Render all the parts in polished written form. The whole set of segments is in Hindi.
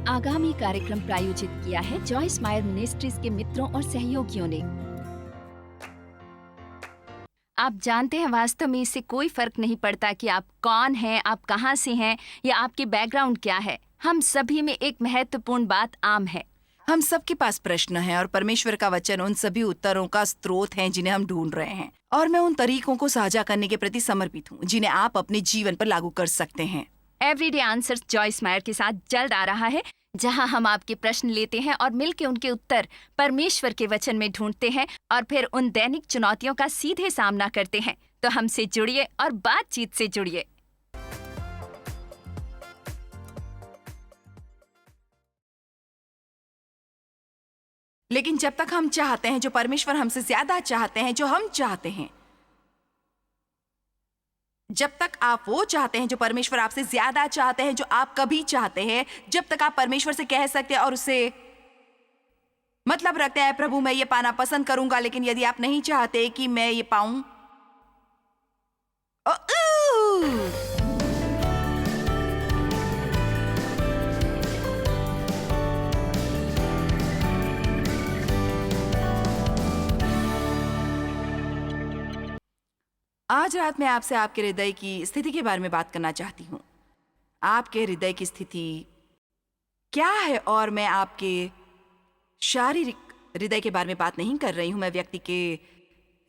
आगामी कार्यक्रम प्रायोजित किया है जॉयस मायर मिनिस्ट्रीज के मित्रों और सहयोगियों ने। आप जानते हैं, वास्तव में इससे कोई फर्क नहीं पड़ता कि आप कौन हैं, आप कहां से हैं या आपके बैकग्राउंड क्या है। हम सभी में एक महत्वपूर्ण बात आम है। हम सबके पास प्रश्न हैं और परमेश्वर का वचन उन सभी उत्तरों का स्रोत है जिन्हें हम ढूंढ रहे हैं। और मैं उन तरीकों को साझा करने के प्रति समर्पित हूँ जिन्हें आप अपने जीवन पर लागू कर सकते हैं। एवरीडे आंसर्स जॉयस मायर के साथ जल्द आ रहा है, जहां हम आपके प्रश्न लेते हैं और मिलकर उनके उत्तर परमेश्वर के वचन में ढूंढते हैं और फिर उन दैनिक चुनौतियों का सीधे सामना करते हैं। तो हमसे जुड़िए और बातचीत से जुड़िए। लेकिन जब तक हम चाहते हैं जो परमेश्वर हमसे ज्यादा चाहते हैं जो हम चाहते हैं, जब तक आप वो चाहते हैं जो परमेश्वर आपसे ज्यादा चाहते हैं जो आप कभी चाहते हैं, जब तक आप परमेश्वर से कह सकते हैं और उससे मतलब रखते हैं, प्रभु मैं ये पाना पसंद करूंगा, लेकिन यदि आप नहीं चाहते कि मैं ये पाऊं, आज रात मैं आपसे आपके हृदय की स्थिति के बारे में बात करना चाहती हूँ। आपके हृदय की स्थिति क्या है? और मैं आपके शारीरिक हृदय के बारे में बात नहीं कर रही हूँ, मैं व्यक्ति के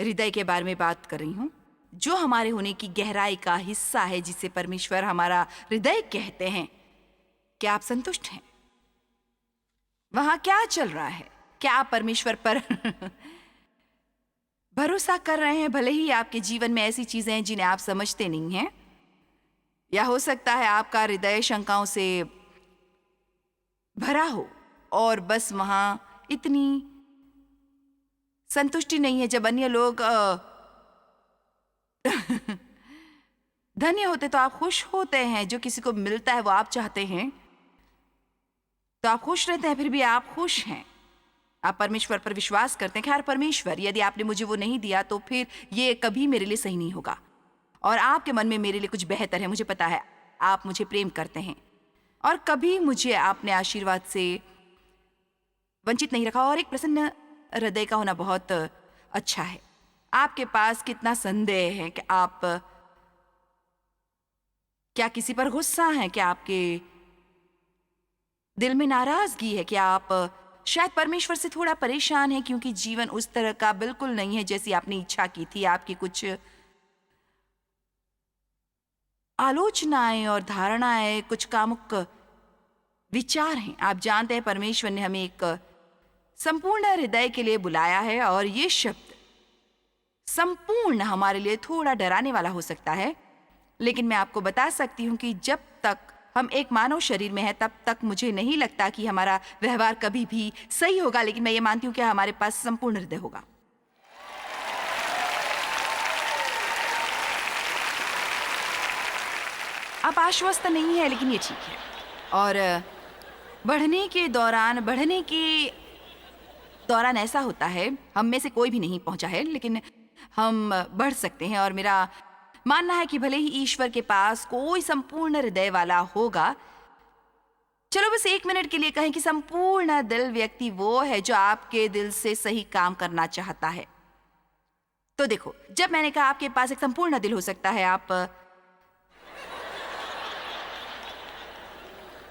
हृदय के बारे में बात कर रही हूँ जो हमारे होने की गहराई का हिस्सा है, जिसे परमेश्वर हमारा हृदय कहते हैं। क्या आप संतुष्ट हैं? वहां क्या चल रहा है? क्या आप परमेश्वर पर भरोसा कर रहे हैं, भले ही आपके जीवन में ऐसी चीजें हैं जिन्हें आप समझते नहीं हैं? या हो सकता है आपका हृदय शंकाओं से भरा हो और बस वहां इतनी संतुष्टि नहीं है जब अन्य लोग धन्य होते तो आप खुश होते हैं, जो किसी को मिलता है वो आप चाहते हैं तो आप खुश रहते हैं, फिर भी आप खुश हैं। आप परमेश्वर पर विश्वास करते हैं, खैर परमेश्वर यदि आपने मुझे वो नहीं दिया तो फिर ये कभी मेरे लिए सही नहीं होगा, और आपके मन में मेरे लिए कुछ बेहतर है, मुझे पता है। आप मुझे प्रेम करते हैं और कभी मुझे आपने आशीर्वाद से वंचित नहीं रखा, और एक प्रसन्न हृदय का होना बहुत अच्छा है। आपके पास कितना संदेह है कि आप क्या किसी पर गुस्सा हैं, क्या आपके दिल में नाराजगी है, क्या आप शायद परमेश्वर से थोड़ा परेशान है क्योंकि जीवन उस तरह का बिल्कुल नहीं है जैसी आपने इच्छा की थी। आपकी कुछ आलोचनाएं और धारणाएं, कुछ कामुक विचार हैं। आप जानते हैं परमेश्वर ने हमें एक संपूर्ण हृदय के लिए बुलाया है, और ये शब्द संपूर्ण हमारे लिए थोड़ा डराने वाला हो सकता है, लेकिन मैं आपको बता सकती हूं कि जब तक हम एक मानव शरीर में हैं तब तक मुझे नहीं लगता कि हमारा व्यवहार कभी भी सही होगा, लेकिन मैं ये मानती हूं कि हमारे पास संपूर्ण हृदय होगा। आप आश्वस्त नहीं है, लेकिन ये ठीक है। और बढ़ने के दौरान ऐसा होता है, हम में से कोई भी नहीं पहुंचा है, लेकिन हम बढ़ सकते हैं। और मेरा मानना है कि भले ही ईश्वर के पास कोई संपूर्ण हृदय वाला होगा, चलो बस एक मिनट के लिए कहें कि संपूर्ण दिल व्यक्ति वो है जो आपके दिल से सही काम करना चाहता है। तो देखो, जब मैंने कहा आपके पास एक संपूर्ण दिल हो सकता है, आप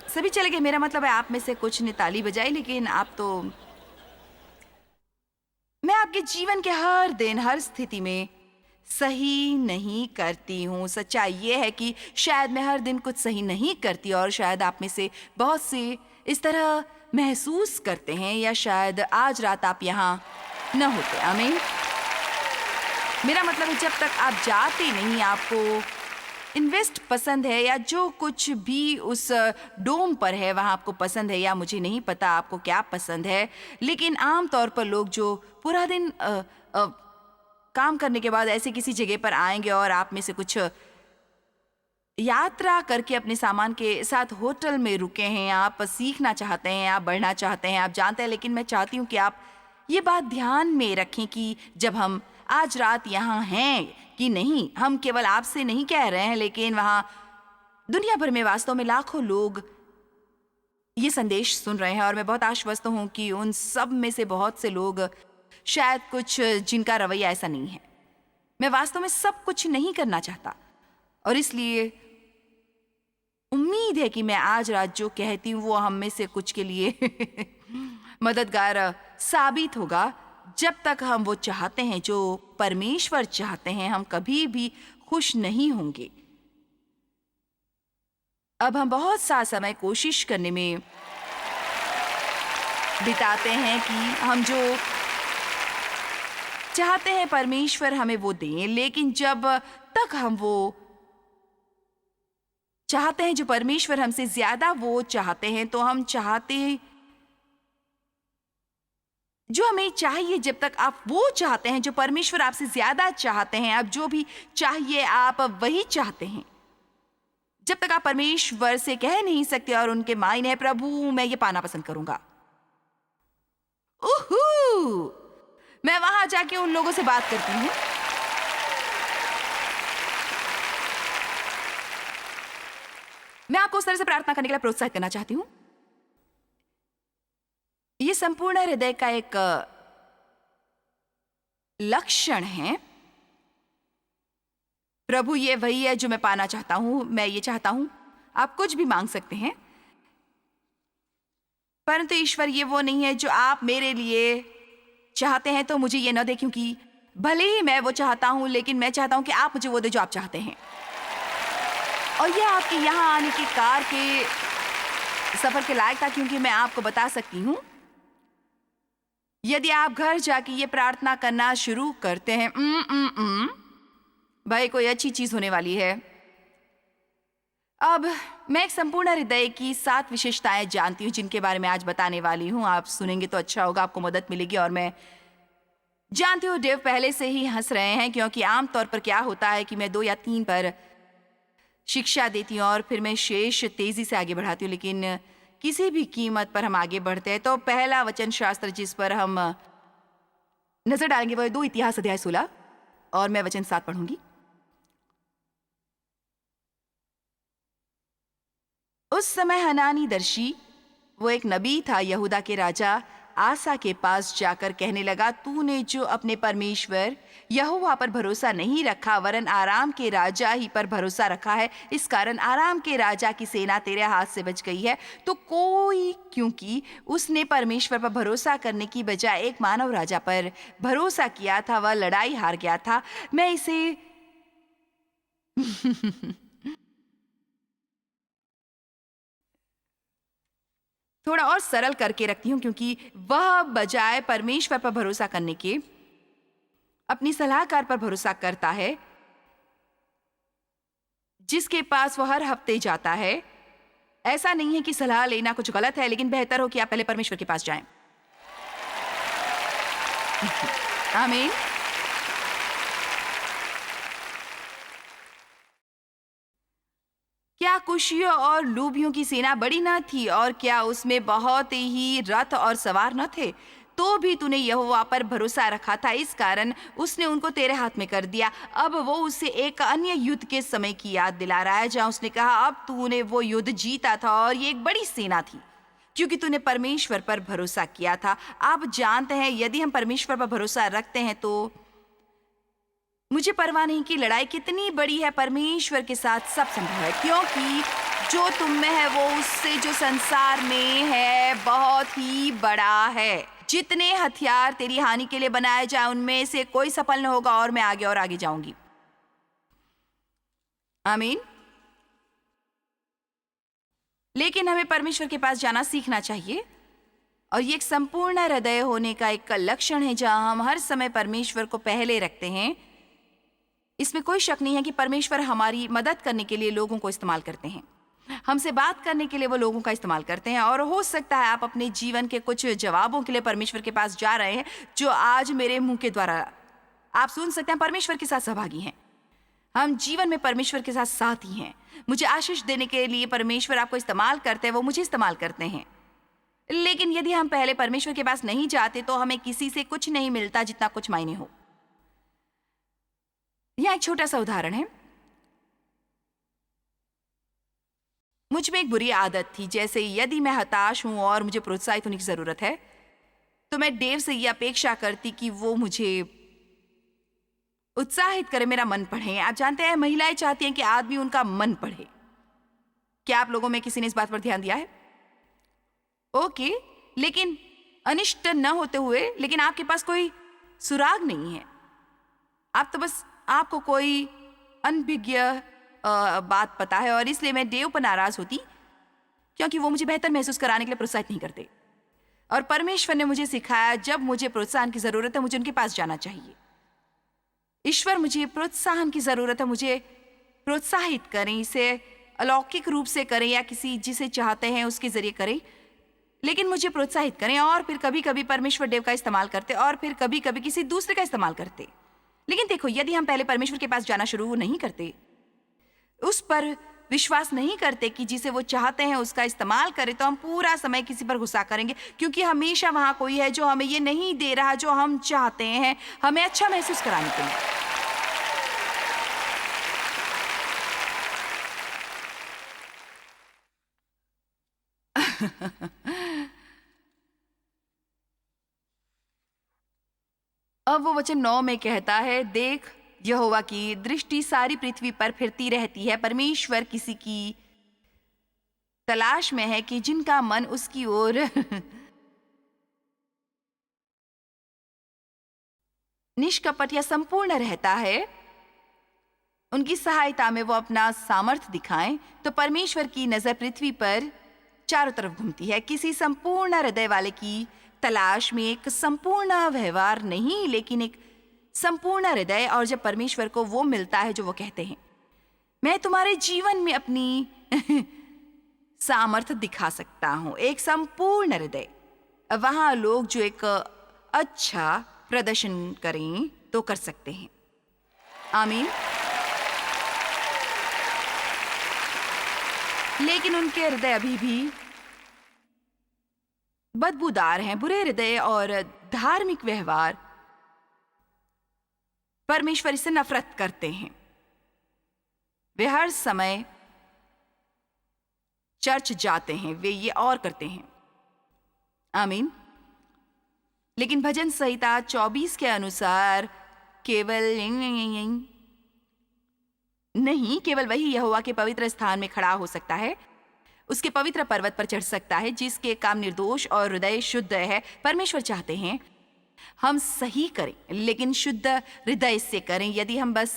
सभी चले गए, मेरा मतलब है आप में से कुछ ने ताली बजाई, लेकिन आप तो, मैं आपके जीवन के हर दिन हर स्थिति में सही नहीं करती हूँ। सच्चाई ये है कि शायद मैं हर दिन कुछ सही नहीं करती, और शायद आप में से बहुत से इस तरह महसूस करते हैं, या शायद आज रात आप यहाँ न होते। आमीन। मेरा मतलब है जब तक आप जाते नहीं, आपको इन्वेस्ट पसंद है या जो कुछ भी उस डोम पर है वहाँ आपको पसंद है, या मुझे नहीं पता आपको क्या पसंद है, लेकिन आमतौर पर लोग जो पूरा दिन काम करने के बाद ऐसे किसी जगह पर आएंगे और आप में से कुछ यात्रा करके अपने सामान के साथ होटल में रुके हैं, आप सीखना चाहते हैं, आप बढ़ना चाहते हैं, आप जानते हैं। लेकिन मैं चाहती हूँ कि आप ये बात ध्यान में रखें कि जब हम आज रात यहाँ हैं कि नहीं, हम केवल आपसे नहीं कह रहे हैं, लेकिन वहाँ दुनिया भर में वास्तव में लाखों लोग ये संदेश सुन रहे हैं और मैं बहुत आश्वस्त हूँ कि उन सब में से बहुत से लोग शायद कुछ जिनका रवैया ऐसा नहीं है। मैं वास्तव में सब कुछ नहीं करना चाहता और इसलिए उम्मीद है कि मैं आज रात जो कहती हूँ वो हम में से कुछ के लिए मददगार साबित होगा। जब तक हम वो चाहते हैं जो परमेश्वर चाहते हैं, हम कभी भी खुश नहीं होंगे। अब हम बहुत सा समय कोशिश करने में बिताते हैं कि हम जो चाहते हैं परमेश्वर हमें वो दें, लेकिन जब तक हम वो चाहते हैं जो परमेश्वर हमसे ज्यादा वो चाहते हैं, तो हम चाहते हैं जो हमें चाहिए। जब तक आप वो चाहते हैं जो परमेश्वर आपसे ज्यादा चाहते हैं, आप जो भी चाहिए आप वही चाहते हैं। जब तक आप परमेश्वर से कह नहीं सकते और उनके मायने है, प्रभु मैं ये पाना पसंद करूंगा, उहू, मैं वहां जाके उन लोगों से बात करती हूँ। मैं आपको उस तरह से प्रार्थना करने के लिए प्रोत्साहित करना चाहती हूँ। ये संपूर्ण हृदय का एक लक्षण है। प्रभु ये वही है जो मैं पाना चाहता हूं, मैं ये चाहता हूं। आप कुछ भी मांग सकते हैं, परंतु ईश्वर ये वो नहीं है जो आप मेरे लिए चाहते हैं तो मुझे ये न दे, क्योंकि भले ही मैं वो चाहता हूं, लेकिन मैं चाहता हूं कि आप मुझे वो दे जो आप चाहते हैं। और यह आपके यहाँ आने की कार के सफर के लायक था, क्योंकि मैं आपको बता सकती हूं, यदि आप घर जाके ये प्रार्थना करना शुरू करते हैं, भाई कोई अच्छी चीज होने वाली है। अब मैं एक संपूर्ण हृदय की 7 विशेषताएं जानती हूँ जिनके बारे में आज बताने वाली हूँ। आप सुनेंगे तो अच्छा होगा, आपको मदद मिलेगी। और मैं जानती हूँ डेव पहले से ही हंस रहे हैं, क्योंकि आमतौर पर क्या होता है कि मैं 2 या 3 पर शिक्षा देती हूँ और फिर मैं शेष तेजी से आगे बढ़ाती हूँ, लेकिन किसी भी कीमत पर हम आगे बढ़ते हैं। तो पहला वचन शास्त्र जिस पर हम नजर डालेंगे वो 2 इतिहास अध्याय 16 और मैं वचन 7 पढ़ूंगी। उस समय हनानी दर्शी, वो एक नबी था, यहूदा के राजा आसा के पास जाकर कहने लगा, तूने जो अपने परमेश्वर यहोवा पर भरोसा नहीं रखा वरन आराम के राजा ही पर भरोसा रखा है, इस कारण आराम के राजा की सेना तेरे हाथ से बच गई है। तो कोई, क्योंकि उसने परमेश्वर पर भरोसा करने की बजाय एक मानव राजा पर भरोसा किया था, वह लड़ाई हार गया था। मैं इसे थोड़ा और सरल करके रखती हूँ, क्योंकि वह बजाय परमेश्वर पर भरोसा करने के अपनी सलाहकार पर भरोसा करता है, जिसके पास वह हर हफ्ते जाता है। ऐसा नहीं है कि सलाह लेना कुछ गलत है, लेकिन बेहतर हो कि आप पहले परमेश्वर के पास जाएं। आमीन। क्या कुशियों और लूबियों की सेना बड़ी न थी, और क्या उसमें बहुत ही रथ और सवार न थे? तो भी तूने यहोवा पर भरोसा रखा था, इस कारण उसने उनको तेरे हाथ में कर दिया। अब वो उसे एक अन्य युद्ध के समय की याद दिला रहा है, जहां उसने कहा, अब तूने वो युद्ध जीता था और ये एक बड़ी सेना थी, क्योंकि तूने परमेश्वर पर भरोसा किया था। आप जानते हैं, यदि हम परमेश्वर पर भरोसा रखते हैं तो मुझे परवाह नहीं कि लड़ाई कितनी बड़ी है, परमेश्वर के साथ सब संभव है, क्योंकि जो तुम में है वो उससे जो संसार में है बहुत ही बड़ा है। जितने हथियार तेरी हानि के लिए बनाए जाए उनमें से कोई सफल न होगा, और मैं आगे और आगे जाऊंगी। आमीन। लेकिन हमें परमेश्वर के पास जाना सीखना चाहिए, और ये एक संपूर्ण हृदय होने का एक लक्षण है, जहां हम हर समय परमेश्वर को पहले रखते हैं। इसमें कोई शक नहीं है कि परमेश्वर हमारी मदद करने के लिए लोगों को इस्तेमाल करते हैं, हमसे बात करने के लिए वो लोगों का इस्तेमाल करते हैं। और हो सकता है आप अपने जीवन के कुछ जवाबों के लिए परमेश्वर के पास जा रहे हैं, जो आज मेरे मुंह के द्वारा आप सुन सकते हैं, परमेश्वर के साथ सहभागी हैं। हम जीवन में परमेश्वर के साथ साथी हैं। मुझे आशीष देने के लिए परमेश्वर आपको इस्तेमाल करते हैं, वो मुझे इस्तेमाल करते हैं। लेकिन यदि हम पहले परमेश्वर के पास नहीं जाते तो हमें किसी से कुछ नहीं मिलता जितना कुछ मायने हो। यह एक छोटा सा उदाहरण है। मुझ में एक बुरी आदत थी, जैसे यदि मैं हताश हूँ और मुझे प्रोत्साहित होने की ज़रूरत है, तो मैं डेव से ये अपेक्षा करती कि वो मुझे उत्साहित करे, मेरा मन पढ़े। आप जानते हैं, महिलाएं चाहती हैं कि आदमी उनका मन पढ़े। क्या आप लोगों में किसी ने इस बात पर ध्यान दिया है? ओके, लेकिन अनिष्ट न होते हुए, लेकिन आपके पास कोई सुराग नहीं है। आप तो बस, आपको कोई अनभिज्ञ बात पता है, और इसलिए मैं देव पर नाराज होती क्योंकि वो मुझे बेहतर महसूस कराने के लिए प्रोत्साहित नहीं करते। और परमेश्वर ने मुझे सिखाया, जब मुझे प्रोत्साहन की जरूरत है मुझे उनके पास जाना चाहिए। ईश्वर, मुझे प्रोत्साहन की जरूरत है, मुझे प्रोत्साहित करें। इसे अलौकिक रूप से करें या किसी जिसे चाहते हैं उसके जरिए करें, लेकिन मुझे प्रोत्साहित करें। और फिर कभी कभी परमेश्वर देव का इस्तेमाल करते और फिर कभी कभी किसी दूसरे का इस्तेमाल करते। लेकिन देखो, यदि हम पहले परमेश्वर के पास जाना शुरू नहीं करते, उस पर विश्वास नहीं करते कि जिसे वो चाहते हैं उसका इस्तेमाल करें, तो हम पूरा समय किसी पर गुस्सा करेंगे, क्योंकि हमेशा वहां कोई है जो हमें ये नहीं दे रहा जो हम चाहते हैं, हमें अच्छा महसूस कराने के लिए। अब वो वचन 9 में कहता है, देख, यहोवा की दृष्टि सारी पृथ्वी पर फिरती रहती है। परमेश्वर किसी की तलाश में है कि जिनका मन उसकी ओर निष्कपट या संपूर्ण रहता है, उनकी सहायता में वो अपना सामर्थ्य दिखाएं। तो परमेश्वर की नजर पृथ्वी पर चारों तरफ घूमती है, किसी संपूर्ण हृदय वाले की तलाश में। एक संपूर्ण व्यवहार नहीं, लेकिन एक संपूर्ण हृदय। और जब परमेश्वर को वो मिलता है जो वो कहते हैं, मैं तुम्हारे जीवन में अपनी सामर्थ्य दिखा सकता हूं, एक संपूर्ण हृदय, वहां लोग जो एक अच्छा प्रदर्शन करें तो कर सकते हैं। आमीन। लेकिन उनके हृदय अभी भी बदबूदार हैं, बुरे हृदय और धार्मिक व्यवहार। परमेश्वर इससे नफरत करते हैं। वे हर समय चर्च जाते हैं, वे ये और करते हैं। आमीन। लेकिन भजन संहिता 24 के अनुसार केवल नहीं, केवल वही यहोवा के पवित्र स्थान में खड़ा हो सकता है, उसके पवित्र पर्वत पर चढ़ सकता है, जिसके काम निर्दोष और हृदय शुद्ध है। परमेश्वर चाहते हैं हम सही करें, लेकिन शुद्ध हृदय से करें। यदि हम बस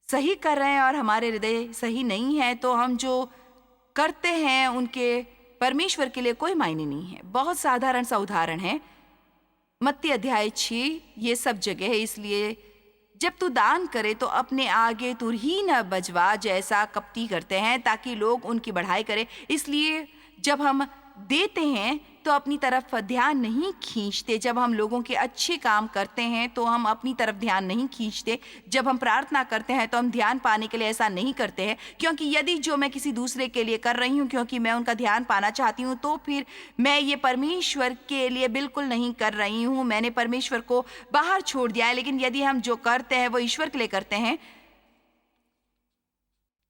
सही कर रहे हैं और हमारे हृदय सही नहीं है, तो हम जो करते हैं उनके परमेश्वर के लिए कोई मायने नहीं है। बहुत साधारण सा उदाहरण है, मत्ती अध्याय 6, ये सब जगह है। इसलिए जब तू दान करे तो अपने आगे तुरही न बजवा, जैसा कपटी करते हैं, ताकि लोग उनकी बढ़ाई करें। इसलिए जब हम देते हैं तो अपनी तरफ ध्यान नहीं खींचते। जब हम लोगों के अच्छे काम करते हैं तो हम अपनी तरफ ध्यान नहीं खींचते। जब हम प्रार्थना करते हैं तो हम ध्यान पाने के लिए ऐसा नहीं करते हैं, क्योंकि यदि जो मैं किसी दूसरे के लिए कर रही हूँ क्योंकि मैं उनका ध्यान पाना चाहती हूँ, तो फिर मैं ये परमेश्वर के लिए बिल्कुल नहीं कर रही हूँ। मैंने परमेश्वर को बाहर छोड़ दिया है। लेकिन यदि हम जो करते हैं वो ईश्वर के लिए करते हैं,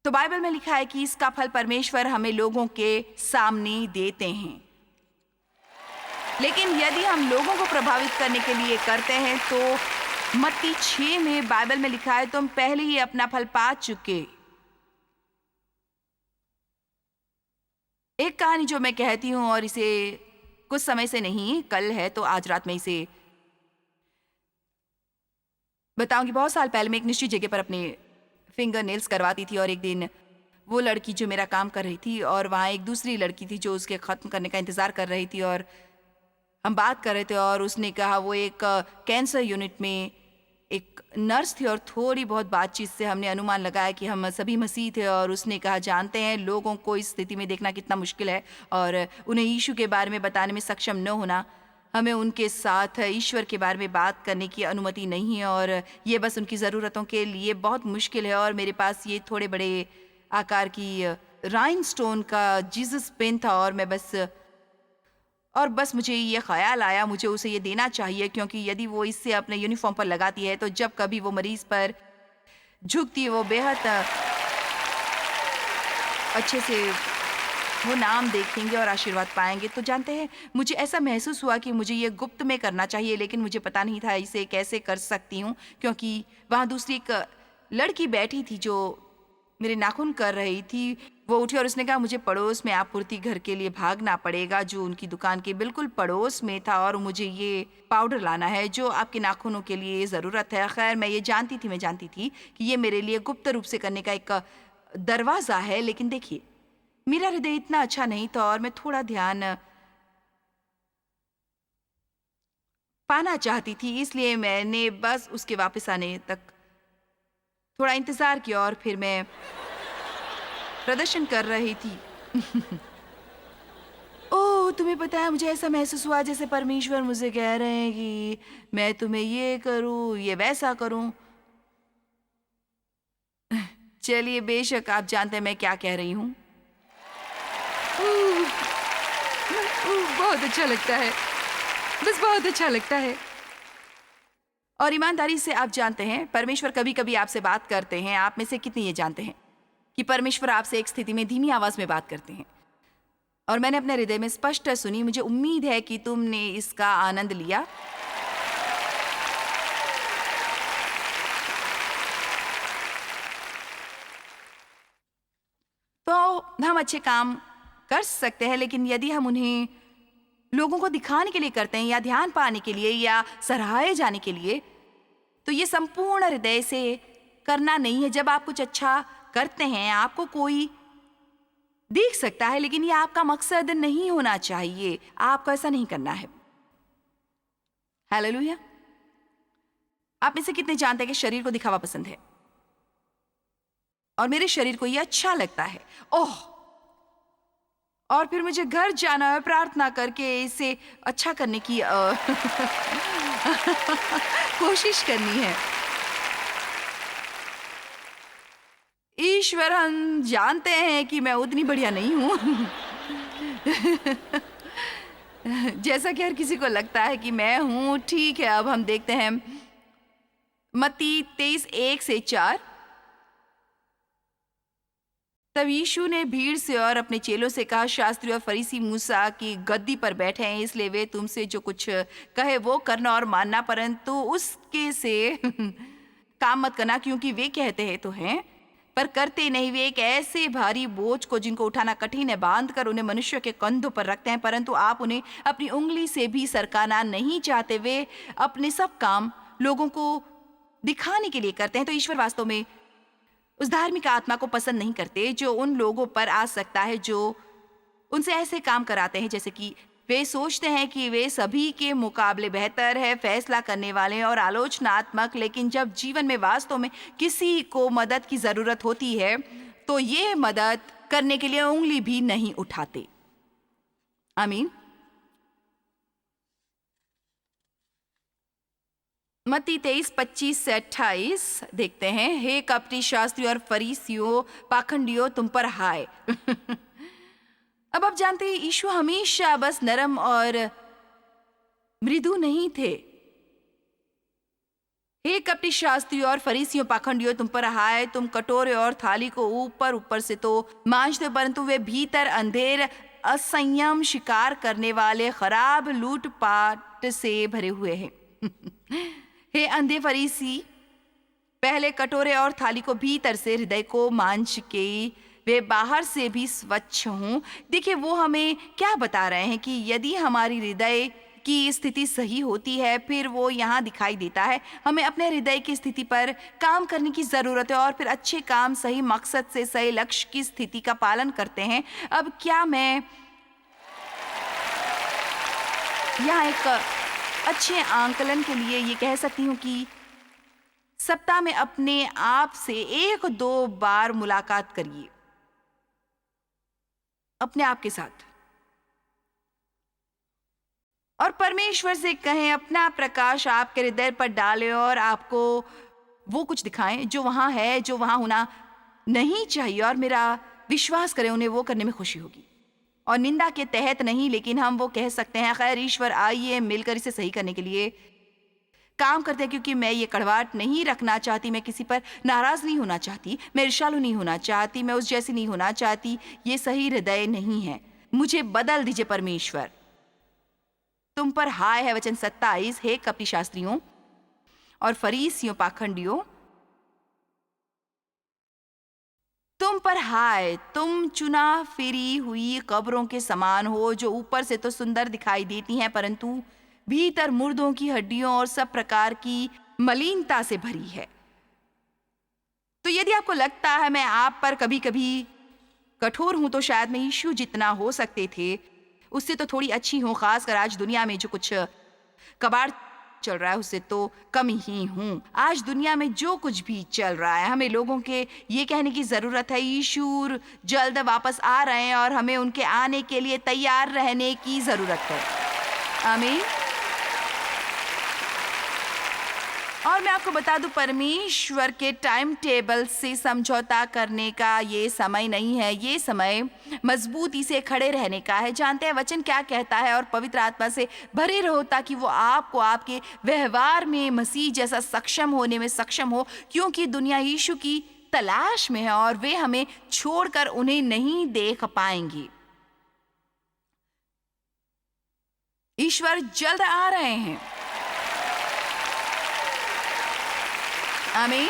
तो बाइबल में लिखा है कि इसका फल परमेश्वर हमें लोगों के सामने देते हैं। लेकिन यदि हम लोगों को प्रभावित करने के लिए करते हैं, तो मत्ती 6 में बाइबल में लिखा है, तुम पहले ही अपना फल पा चुके। एक कहानी जो मैं कहती हूं, और इसे कुछ समय से नहीं, कल है तो आज रात में इसे बताऊंगी। बहुत साल पहले मैं एक निश्चित जगह पर अपने फिंगर नेल्स करवाती थी, और एक दिन वो लड़की जो मेरा काम कर रही थी, और वहाँ एक दूसरी लड़की थी जो उसके ख़त्म करने का इंतज़ार कर रही थी, और हम बात कर रहे थे। और उसने कहा, वो एक कैंसर यूनिट में एक नर्स थी, और थोड़ी बहुत बातचीत से हमने अनुमान लगाया कि हम सभी मसीह थे। और उसने कहा, जानते हैं, लोगों को इस स्थिति में देखना कितना मुश्किल है, और उन्हें यीशु के बारे में बताने में सक्षम न होना, हमें उनके साथ ईश्वर के बारे में बात करने की अनुमति नहीं है, और ये बस उनकी ज़रूरतों के लिए बहुत मुश्किल है। और मेरे पास ये थोड़े बड़े आकार की राइनस्टोन का जीसस पेन था, और बस मुझे ये ख्याल आया, मुझे उसे ये देना चाहिए, क्योंकि यदि वो इससे अपने यूनिफॉर्म पर लगाती है तो जब कभी वो मरीज पर झुकती है, वो बेहद अच्छे से वो नाम देखेंगे और आशीर्वाद पाएँगे। तो जानते हैं, मुझे ऐसा महसूस हुआ कि मुझे ये गुप्त में करना चाहिए, लेकिन मुझे पता नहीं था इसे कैसे कर सकती हूँ, क्योंकि वहाँ दूसरी एक लड़की बैठी थी जो मेरे नाखून कर रही थी। वो उठी और उसने कहा, मुझे पड़ोस में आपूर्ति घर के लिए भागना पड़ेगा, जो उनकी दुकान के बिल्कुल पड़ोस में था, और मुझे ये पाउडर लाना है जो आपके नाखूनों के लिए ज़रूरत है। खैर, मैं जानती थी कि ये मेरे लिए गुप्त रूप से करने का एक दरवाज़ा है, लेकिन देखिए, मेरा हृदय इतना अच्छा नहीं था और मैं थोड़ा ध्यान पाना चाहती थी, इसलिए मैंने बस उसके वापस आने तक थोड़ा इंतज़ार किया और फिर मैं प्रदर्शन कर रही थी। ओह! तुम्हें पता है, मुझे ऐसा महसूस हुआ जैसे परमेश्वर मुझसे कह रहे हैं कि मैं तुम्हें ये करूँ, ये वैसा करूँ। चलिए, बेशक आप जानते हैं मैं क्या कह रही हूँ। उह, बहुत अच्छा लगता है, बस बहुत अच्छा लगता है। और ईमानदारी से आप जानते हैं, परमेश्वर कभी-कभी आपसे बात करते हैं। आप में से कितने ये जानते हैं कि परमेश्वर आपसे एक स्थिति में धीमी आवाज़ में बात करते हैं? और मैंने अपने हृदय में स्पष्ट सुनी। मुझे उम्मीद है कि तुमने इसका आनंद लिया। तो हम अच्छे काम कर सकते हैं, लेकिन यदि हम उन्हें लोगों को दिखाने के लिए करते हैं, या ध्यान पाने के लिए, या सराहे जाने के लिए, तो ये संपूर्ण हृदय से करना नहीं है। जब आप कुछ अच्छा करते हैं, आपको कोई देख सकता है, लेकिन ये आपका मकसद नहीं होना चाहिए। आपको ऐसा नहीं करना है। हालेलुया। आप में से कितने जानते हैं कि शरीर को दिखावा पसंद है? और मेरे शरीर को ये अच्छा लगता है। ओह! और फिर मुझे घर जाना है, प्रार्थना करके इसे अच्छा करने की कोशिश करनी है। ईश्वर, हम जानते हैं कि मैं उतनी बढ़िया नहीं हूँ। जैसा कि हर किसी को लगता है कि मैं हूँ। ठीक है, अब हम देखते हैं मत्ती 23:1-4। तब यीशु ने भीड़ से और अपने चेलों से कहा, शास्त्री और फरीसी मूसा की गद्दी पर बैठे हैं, इसलिए वे तुमसे जो कुछ कहे वो करना और मानना, परंतु उसके से काम मत करना, क्योंकि वे कहते हैं तो हैं पर करते नहीं। वे एक ऐसे भारी बोझ को जिनको उठाना कठिन है बांध कर उन्हें मनुष्य के कंधों पर रखते हैं, परंतु आप उन्हें अपनी उंगली से भी सरकाना नहीं चाहते। वे अपने सब काम लोगों को दिखाने के लिए करते हैं। तो ईश्वर वास्तव में उस धार्मिक आत्मा को पसंद नहीं करते जो उन लोगों पर आ सकता है जो उनसे ऐसे काम कराते हैं जैसे कि वे सोचते हैं कि वे सभी के मुकाबले बेहतर है, फैसला करने वाले और आलोचनात्मक। लेकिन जब जीवन में वास्तव में किसी को मदद की जरूरत होती है तो ये मदद करने के लिए उंगली भी नहीं उठाते। आमीन। मत्ती 23:25-28 देखते हैं। हे कपटी शास्त्री और फरीसियों, पाखंडियों, तुम पर हाय। अब आप जानते हैं, यीशु हमेशा बस नरम और मृदु नहीं थे। हे कपटी शास्त्री और फरीसियों, पाखंडियों, तुम पर हाय। तुम कटोरे और थाली को ऊपर ऊपर से तो मांजते हो, परंतु वे भीतर अंधेर, असंयम, शिकार करने वाले, खराब, लूटपाट से भरे हुए हैं। हे अंधे फरीसी, पहले कटोरे और थाली को भीतर से, हृदय को मांझ के वे बाहर से भी स्वच्छ हों। देखिए, वो हमें क्या बता रहे हैं कि यदि हमारी हृदय की स्थिति सही होती है, फिर वो यहाँ दिखाई देता है। हमें अपने हृदय की स्थिति पर काम करने की ज़रूरत है और फिर अच्छे काम सही मकसद से सही लक्ष्य की स्थिति का पालन करते हैं। अब क्या मैं यहाँ एक अच्छे आंकलन के लिए ये कह सकती हूँ कि सप्ताह में अपने आप से 1-2 बार मुलाकात करिए अपने आप के साथ और परमेश्वर से कहें, अपना प्रकाश आपके हृदय पर डालें और आपको वो कुछ दिखाएं जो वहां है, जो वहां होना नहीं चाहिए। और मेरा विश्वास करें, उन्हें वो करने में खुशी होगी और निंदा के तहत नहीं, लेकिन हम वो कह सकते हैं, खैर ईश्वर, आइए मिलकर इसे सही करने के लिए काम करते हैं क्योंकि मैं ये कड़वाहट नहीं रखना चाहती, मैं किसी पर नाराज नहीं होना चाहती, मैं ईर्ष्यालु नहीं होना चाहती, मैं उस जैसी नहीं होना चाहती। ये सही हृदय नहीं है। मुझे बदल दीजिए परमेश्वर। तुम पर हाय है वचन 27। हे कपटी शास्त्रियों और फरीसियों पाखंडियों, तुम पर हाय, तुम चुना फिरी हुई कब्रों के समान हो, जो ऊपर से तो सुंदर दिखाई देती हैं परंतु भीतर मुर्दों की हड्डियों और सब प्रकार की मलिनता से भरी है। तो यदि आपको लगता है मैं आप पर कभी कभी कठोर हूं, तो शायद मैं यीशु जितना हो सकते थे उससे तो थोड़ी अच्छी हूं। खासकर आज दुनिया में जो कुछ कबाड़ चल रहा है उससे तो कम ही हूँ। आज दुनिया में जो कुछ भी चल रहा है, हमें लोगों के ये कहने की जरूरत है यीशु जल्द वापस आ रहे हैं और हमें उनके आने के लिए तैयार रहने की जरूरत है। आमीन। और मैं आपको बता दूं, परमेश्वर के टाइम टेबल से समझौता करने का ये समय नहीं है। ये समय मजबूती से खड़े रहने का है। जानते हैं वचन क्या कहता है? और पवित्र आत्मा से भरे रहो ताकि वो आपको आपके व्यवहार में मसीह जैसा सक्षम होने में सक्षम हो, क्योंकि दुनिया यीशु की तलाश में है और वे हमें छोड़कर उन्हें नहीं देख पाएंगी। ईश्वर जल्द आ रहे हैं। आमीन।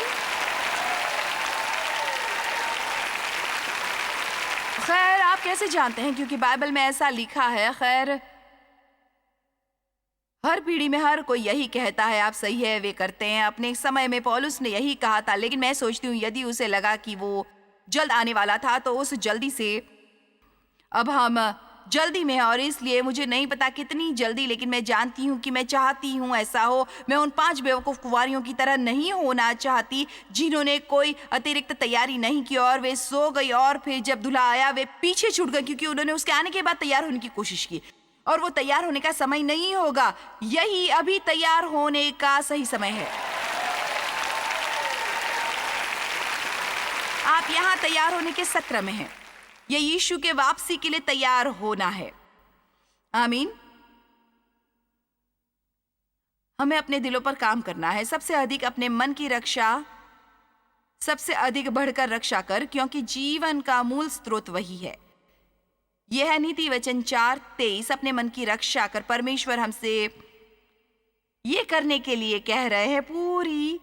खैर, आप कैसे जानते हैं? क्योंकि बाइबल में ऐसा लिखा है। खैर, हर पीढ़ी में हर कोई यही कहता है, आप सही है, वे करते हैं। अपने समय में पौलुस ने यही कहा था, लेकिन मैं सोचती हूँ यदि उसे लगा कि वो जल्द आने वाला था तो उस जल्दी से अब हम जल्दी में है, और इसलिए मुझे नहीं पता कितनी जल्दी, लेकिन मैं जानती हूँ कि मैं चाहती हूँ ऐसा हो। मैं उन 5 बेवकूफ़ कुंवारियों की तरह नहीं होना चाहती जिन्होंने कोई अतिरिक्त तैयारी नहीं की और वे सो गई और फिर जब दूल्हा आया वे पीछे छूट गए, क्योंकि उन्होंने उसके आने के बाद तैयार होने की कोशिश की। और वो तैयार होने का समय नहीं होगा, यही अभी तैयार होने का सही समय है। आप यहाँ तैयार होने के सत्र में हैं। ये यीशु के वापसी के लिए तैयार होना है। आमीन। हमें अपने दिलों पर काम करना है। सबसे अधिक अपने मन की रक्षा सबसे अधिक बढ़कर रक्षा कर, क्योंकि जीवन का मूल स्रोत वही है। यह है नीति वचन 4:23। अपने मन की रक्षा कर। परमेश्वर हमसे ये करने के लिए कह रहे हैं पूरी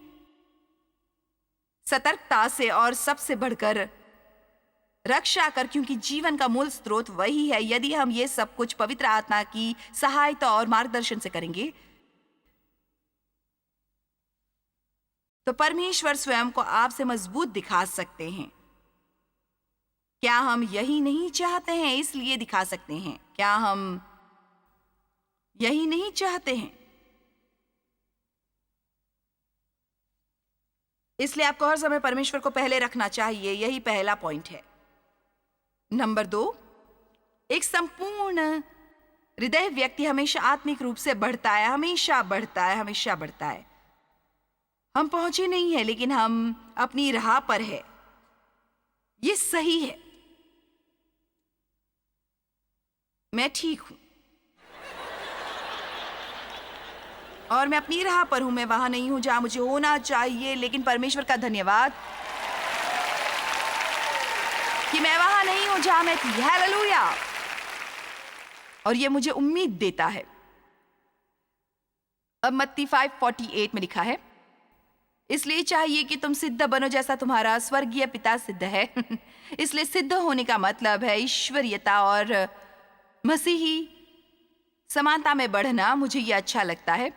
सतर्कता से और सबसे बढ़कर रक्षा कर, क्योंकि जीवन का मूल स्रोत वही है। यदि हम ये सब कुछ पवित्र आत्मा की सहायता और मार्गदर्शन से करेंगे तो परमेश्वर स्वयं को आपसे मजबूत दिखा सकते हैं। क्या हम यही नहीं चाहते हैं? इसलिए दिखा सकते हैं। क्या हम यही नहीं चाहते हैं? इसलिए आपको हर समय परमेश्वर को पहले रखना चाहिए। यही पहला पॉइंट है। नंबर 2, एक संपूर्ण हृदय व्यक्ति हमेशा आत्मिक रूप से बढ़ता है, हमेशा बढ़ता है, हमेशा बढ़ता है। हम पहुंचे नहीं है, लेकिन हम अपनी राह पर है। ये सही है। मैं ठीक हूं और मैं अपनी राह पर हूं। मैं वहां नहीं हूं जहां मुझे होना चाहिए, लेकिन परमेश्वर का धन्यवाद कि मैं वहां नहीं हूं जहां मैं थी। हालेलुया। और ये मुझे उम्मीद देता है। अब मत्ती 5:48 में लिखा है, इसलिए चाहिए कि तुम सिद्ध बनो जैसा तुम्हारा स्वर्गीय पिता सिद्ध है। इसलिए सिद्ध होने का मतलब है ईश्वरीयता और मसीही समानता में बढ़ना। मुझे ये अच्छा लगता है।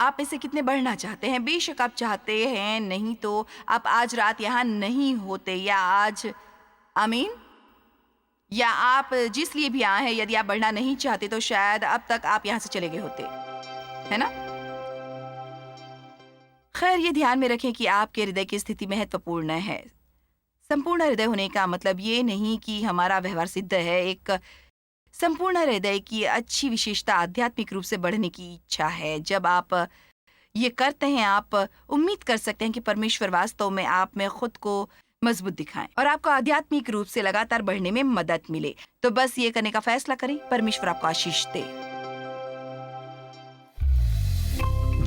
आप में से कितने बढ़ना चाहते हैं? बेशक आप चाहते हैं, नहीं तो आप आज रात यहाँ नहीं होते, या आज आमीन, या आप जिस लिए भी आए हैं, यदि आप बढ़ना नहीं चाहते तो शायद अब तक आप यहाँ से चले गए होते, है ना? खैर, ये ध्यान में रखें कि आपके हृदय की स्थिति महत्वपूर्ण है। संपूर्ण हृदय होने का मतलब ये नहीं कि हमारा व्यवहार सिद्ध है। एक संपूर्ण हृदय की अच्छी विशेषता आध्यात्मिक रूप से बढ़ने की इच्छा है। जब आप ये करते हैं, आप उम्मीद कर सकते हैं कि परमेश्वर वास्तव में आप में खुद को मजबूत दिखाएं और आपको आध्यात्मिक रूप से लगातार बढ़ने में मदद मिले। तो बस ये करने का फैसला करें। परमेश्वर आपको आशीष दे।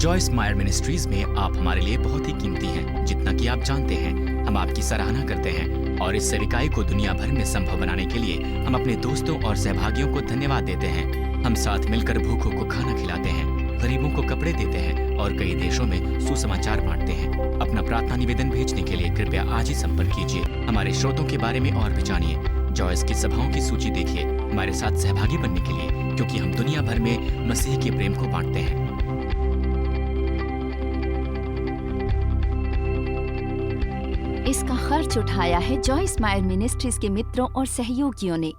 जॉयस मायर मिनिस्ट्रीज में आप हमारे लिए बहुत ही कीमती हैं, जितना कि आप जानते हैं। हम आपकी सराहना करते हैं और इस सेविकाई को दुनिया भर में संभव बनाने के लिए हम अपने दोस्तों और सहभागियों को धन्यवाद देते हैं। हम साथ मिलकर भूखों को खाना खिलाते हैं, गरीबों को कपड़े देते हैं और कई देशों में सुसमाचार बांटते हैं। अपना प्रार्थना निवेदन भेजने के लिए कृपया आज ही संपर्क कीजिए। हमारे स्रोतों के बारे में और भी जानिए। जॉयस की सभाओं की सूची देखिए हमारे साथ सहभागी बनने के लिए, क्योंकि हम दुनिया भर में मसीह के प्रेम को बांटते हैं। इसका खर्च उठाया है जॉयस मायर मिनिस्ट्रीज के मित्रों और सहयोगियों ने।